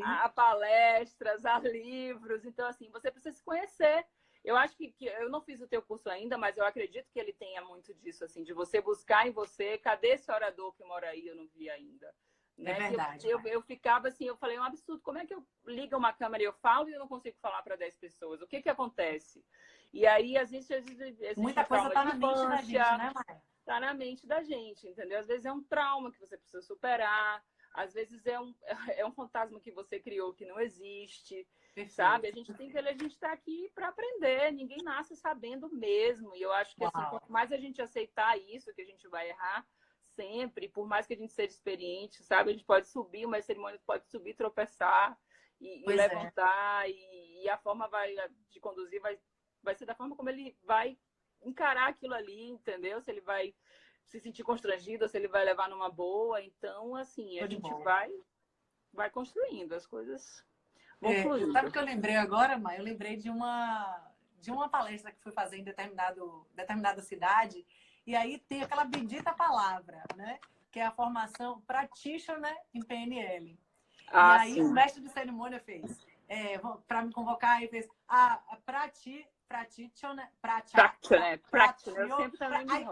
a palestras, a livros. Então, assim, você precisa se conhecer. Eu acho que eu não fiz o teu curso ainda, mas eu acredito que ele tenha muito disso, assim, de você buscar em você, cadê esse orador que mora aí? Eu não vi ainda. Né? É verdade. Eu ficava assim, eu falei, é um absurdo, como é que eu ligo uma câmera e eu falo e eu não consigo falar para 10 pessoas? O que acontece? E aí, às vezes muita coisa está na mente da gente, né, Maia? Está na mente da gente, entendeu? Às vezes é um trauma que você precisa superar, às vezes é um fantasma que você criou que não existe. Sabe? A gente está aqui para aprender, ninguém nasce sabendo mesmo. E eu acho que assim, quanto mais a gente aceitar isso, que a gente vai errar sempre, por mais que a gente seja experiente, sabe? A gente pode subir, uma cerimônia pode subir, tropeçar e levantar, e a forma de conduzir vai ser da forma como ele vai encarar aquilo ali, entendeu? Se ele vai se sentir constrangido, ou se ele vai levar numa boa. Então, assim, a gente vai construindo as coisas. Sabe o que eu lembrei agora, Maia? Eu lembrei de uma palestra que fui fazer em determinada cidade, e aí tem aquela bendita palavra, né? Que é a formação practitioner em PNL. E aí o mestre de cerimônia fez, para me convocar, ele fez practitioner.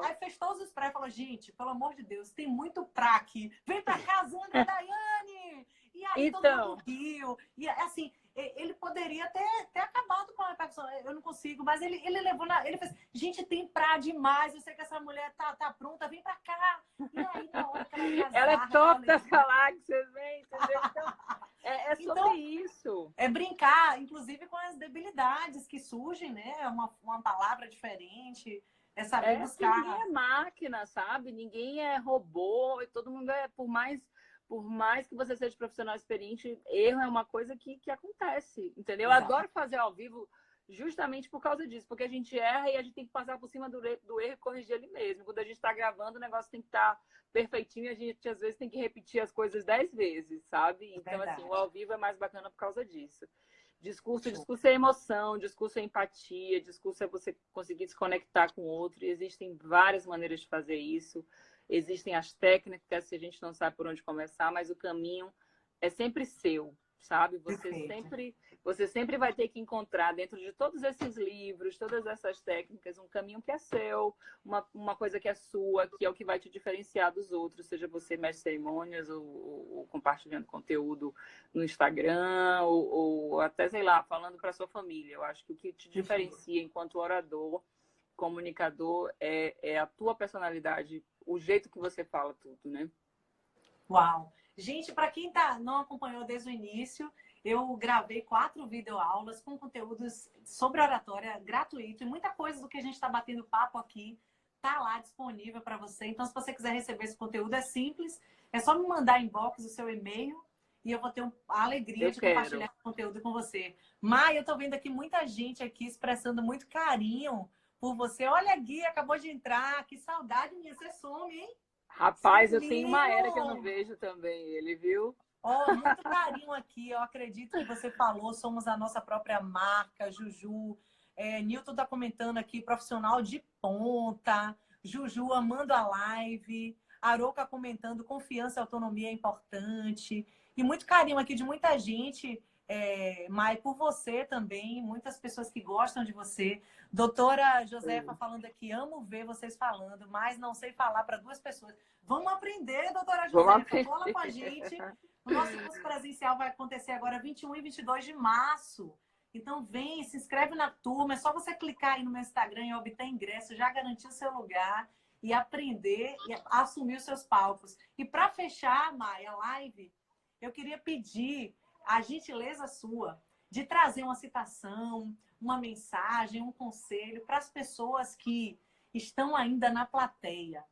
Aí fez todos os pré e falou, gente, pelo amor de Deus, tem muito pra aqui. Vem pra cá, Sandra Daiane! E aí todo mundo riu. E assim, ele poderia ter acabado com a pessoa. Eu não consigo, mas ele levou ele fez, gente, tem pra demais. Eu sei que essa mulher tá pronta, vem pra cá. E aí, na hora que ela é top das galáxias, vem, entendeu? Então, sobre isso. É brincar, inclusive, com as debilidades que surgem, né? Uma palavra diferente. É saber buscar. Ninguém é máquina, sabe? Ninguém é robô. E todo mundo por mais que você seja profissional experiente, erro é uma coisa que acontece, entendeu? Exato. Eu adoro fazer ao vivo justamente por causa disso, porque a gente erra e a gente tem que passar por cima do erro e corrigir ele mesmo. Quando a gente está gravando, o negócio tem que estar perfeitinho e a gente, às vezes, tem que repetir as coisas 10 vezes, sabe? Então, assim, o ao vivo é mais bacana por causa disso. Discurso é emoção, discurso é empatia, discurso é você conseguir se conectar com o outro. E existem várias maneiras de fazer isso. Existem as técnicas, se a gente não sabe por onde começar, mas o caminho é sempre seu. sabe? Perfeito. Você sempre vai ter que encontrar dentro de todos esses livros, todas essas técnicas, um caminho que é seu, uma coisa que é sua, que é o que vai te diferenciar dos outros, seja você mestre de cerimônias ou compartilhando conteúdo no Instagram ou até, sei lá, falando para sua família. Eu acho que o que te Perfeito. diferencia enquanto orador, comunicador, é a tua personalidade, o jeito que você fala tudo, né? Uau! Gente, para quem não acompanhou desde o início, eu gravei 4 videoaulas com conteúdos sobre oratória gratuito e muita coisa do que a gente está batendo papo aqui tá lá disponível para você. Então, se você quiser receber esse conteúdo, é simples. É só me mandar inbox o seu e-mail e eu vou ter a alegria Eu de compartilhar quero. esse conteúdo com você. Mai, eu estou vendo aqui muita gente aqui expressando muito carinho por você. Olha, Gui, acabou de entrar. Que saudade minha, você some, hein? Rapaz, eu tenho uma era que eu não Sumiu! vejo também ele, viu? Ó, muito carinho aqui. Eu acredito que você falou, somos a nossa própria marca, Juju. Nilton está comentando aqui, profissional de ponta. Juju amando a live. Aroca comentando, confiança e autonomia é importante. E muito carinho aqui de muita gente, Mai, por você também. Muitas pessoas que gostam de você. Doutora Josefa falando aqui, amo ver vocês falando, mas não sei falar para 2 pessoas. Vamos aprender, doutora Vamos Josefa. aprender. Cola com a gente. O nosso curso presencial vai acontecer agora 21 e 22 de março. Então vem, se inscreve na turma. É só você clicar aí no meu Instagram e obter ingresso, já garantir o seu lugar e aprender e assumir os seus palcos. E para fechar, Maia, a live, eu queria pedir a gentileza sua de trazer uma citação, uma mensagem, um conselho para as pessoas que estão ainda na plateia,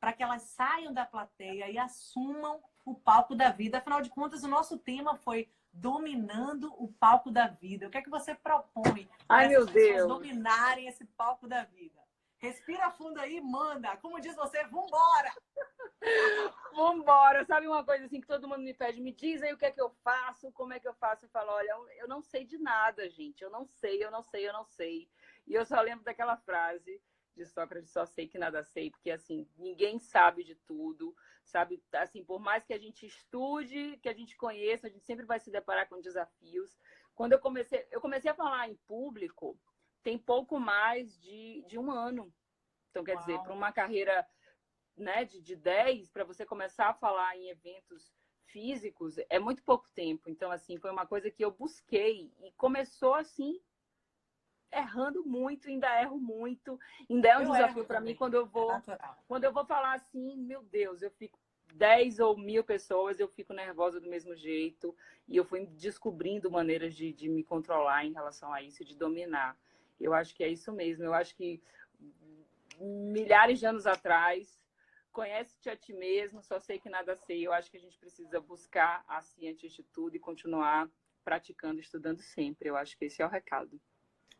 para que elas saiam da plateia e assumam o palco da vida. Afinal de contas, o nosso tema foi dominando o palco da vida. O que é que você propõe para Ai, meu essas pessoas Deus. dominarem esse palco da vida? Respira fundo aí, manda. Como diz você, vambora! Vambora. Sabe uma coisa assim que todo mundo me pede? Me diz aí o que é que eu faço, como é que eu faço. Eu falo, olha, eu não sei de nada, gente. Eu não sei, eu não sei, eu não sei. E eu só lembro daquela frase de Sócrates, só sei que nada sei, porque assim, ninguém sabe de tudo, sabe? Assim, por mais que a gente estude, que a gente conheça, a gente sempre vai se deparar com desafios. Quando eu comecei a falar em público, tem pouco mais de um ano. Então, quer dizer, para Uau, uma carreira, né, de 10, para você começar a falar em eventos físicos, é muito pouco tempo. Então, assim, foi uma coisa que eu busquei e começou assim, errando muito, ainda erro muito. Ainda é um eu erro desafio para mim também. É natural. quando eu vou falar assim, meu Deus, eu fico 10 ou 1000 pessoas, eu fico nervosa do mesmo jeito. E eu fui descobrindo maneiras de me controlar em relação a isso, de dominar. Eu acho que é isso mesmo. Eu acho que milhares de anos atrás, conhece-te a ti mesmo, só sei que nada sei. Eu acho que a gente precisa buscar a si antes de tudo e continuar praticando, estudando sempre. Eu acho que esse é o recado.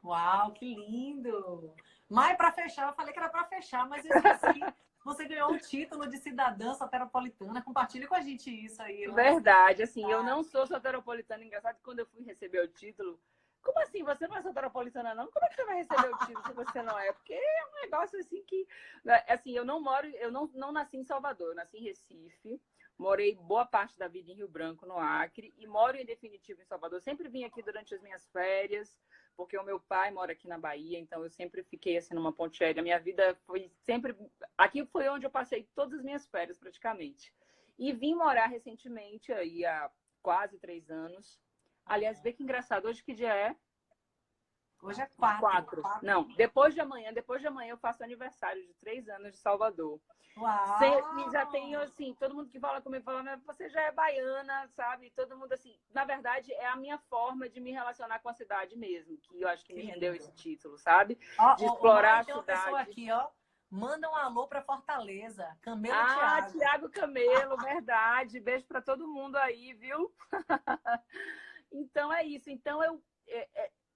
Uau, que lindo! Mas para fechar, eu falei que era para fechar, mas eu esqueci. Você ganhou o título de cidadã soteropolitana. Compartilhe com a gente isso aí nas nossas redes Verdade, assim, eu não sociais. sou soteropolitana. Engraçado que quando eu fui receber o título, como assim? Você não é soteropolitana, não? Como é que você vai receber o título se você não é? Porque é um negócio assim que. Assim, eu não moro, eu não nasci em Salvador, eu nasci em Recife, morei boa parte da vida em Rio Branco, no Acre, e moro em definitivo em Salvador. Sempre vim aqui durante as minhas férias, porque o meu pai mora aqui na Bahia, então eu sempre fiquei assim numa ponte aérea. Minha vida foi sempre. Aqui foi onde eu passei todas as minhas férias, praticamente. E vim morar recentemente, aí há quase 3 anos. Aliás, vê que engraçado, hoje que dia é? Hoje é 4. 4. Não, depois de amanhã eu faço aniversário de 3 anos de Salvador. Já tenho, Uau! assim, todo mundo que fala comigo fala, mas você já é baiana, sabe? Todo mundo, assim, na verdade, é a minha forma de me relacionar com a cidade mesmo, que eu acho que Que me rendeu lindo. esse título, sabe? De Ó, explorar Mai, a tem uma pessoa cidade. aqui, ó. Manda um alô para Fortaleza. Camelo Ah, Thiago. Tiago Camelo, verdade. Beijo para todo mundo aí, viu? Então é isso. Então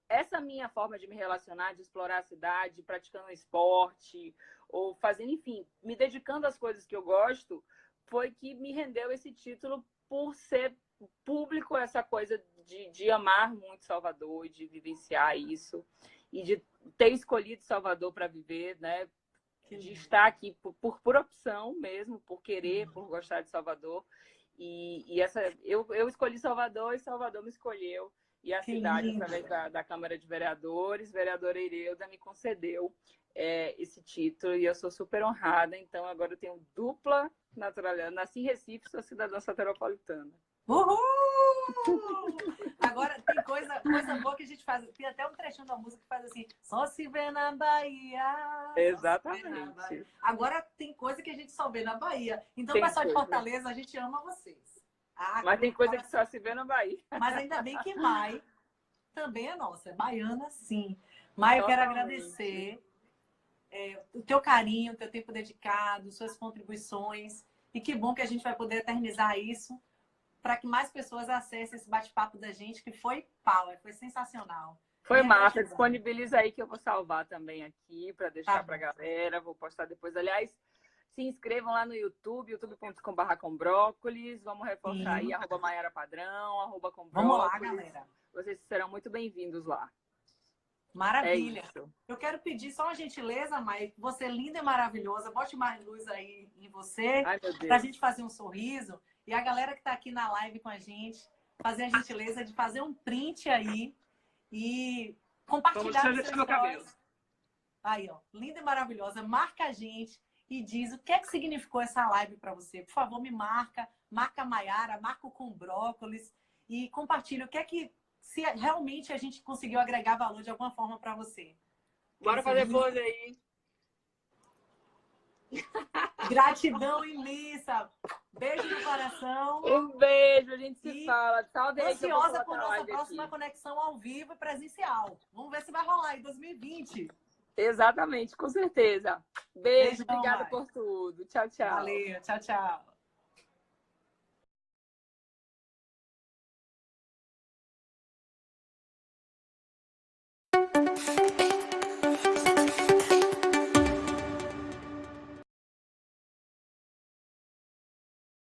essa minha forma de me relacionar, de explorar a cidade, praticando esporte ou fazendo, enfim, me dedicando às coisas que eu gosto, foi que me rendeu esse título por ser público essa coisa de amar muito Salvador e de vivenciar isso e de ter escolhido Salvador para viver, né? Que De lindo. estar aqui por opção mesmo, por querer, por gostar de Salvador. E eu escolhi Salvador e Salvador me escolheu. E a Que cidade, lindo. através da Câmara de Vereadores, vereadora Ireuda me concedeu esse título e eu sou super honrada. Então, agora eu tenho dupla naturalidade. Nasci em Recife, sou cidadã soteropolitana. Uhul! Agora tem coisa boa que a gente faz. Tem até um trechinho da música que faz assim: só se vê na Bahia. Exatamente. Agora tem coisa que a gente só vê na Bahia. Então, Tem pessoal de coisa. Fortaleza, a gente ama vocês. Mas tem coisa que só se vê na Bahia. Mas ainda bem que Mai também é nossa, é baiana sim. Mai, eu quero agradecer o teu carinho, o teu tempo dedicado, suas contribuições. E que bom que a gente vai poder eternizar isso para que mais pessoas acessem esse bate-papo da gente, que foi power, foi sensacional. Foi massa, disponibiliza aí que eu vou salvar também aqui para deixar para a galera, vou postar depois. Aliás, se inscrevam lá no YouTube, youtube.com/combrócolis, vamos reforçar aí, @maiarapadrão, @combrócolis. Vamos lá, galera. Vocês serão muito bem-vindos lá. Maravilha. Eu quero pedir só uma gentileza, Mai, você é linda e maravilhosa, bote mais luz aí em você, para a gente fazer um sorriso. E a galera que está aqui na live com a gente, fazer a gentileza de fazer um print aí e compartilhar nos seus stories. Aí, ó, linda e maravilhosa. Marca a gente e diz o que é que significou essa live para você. Por favor, me marca a Maiara, marca o Com Brócolis e compartilha o que é que, se realmente a gente conseguiu agregar valor de alguma forma para você. Bora fazer pose aí. Gratidão imensa. Beijo no coração. Um beijo, a gente se fala. Tô ansiosa por nossa próxima conexão ao vivo e presencial. Vamos ver se vai rolar em 2020. Exatamente, com certeza. Beijo, obrigada por tudo. Tchau, tchau. Valeu, tchau, tchau.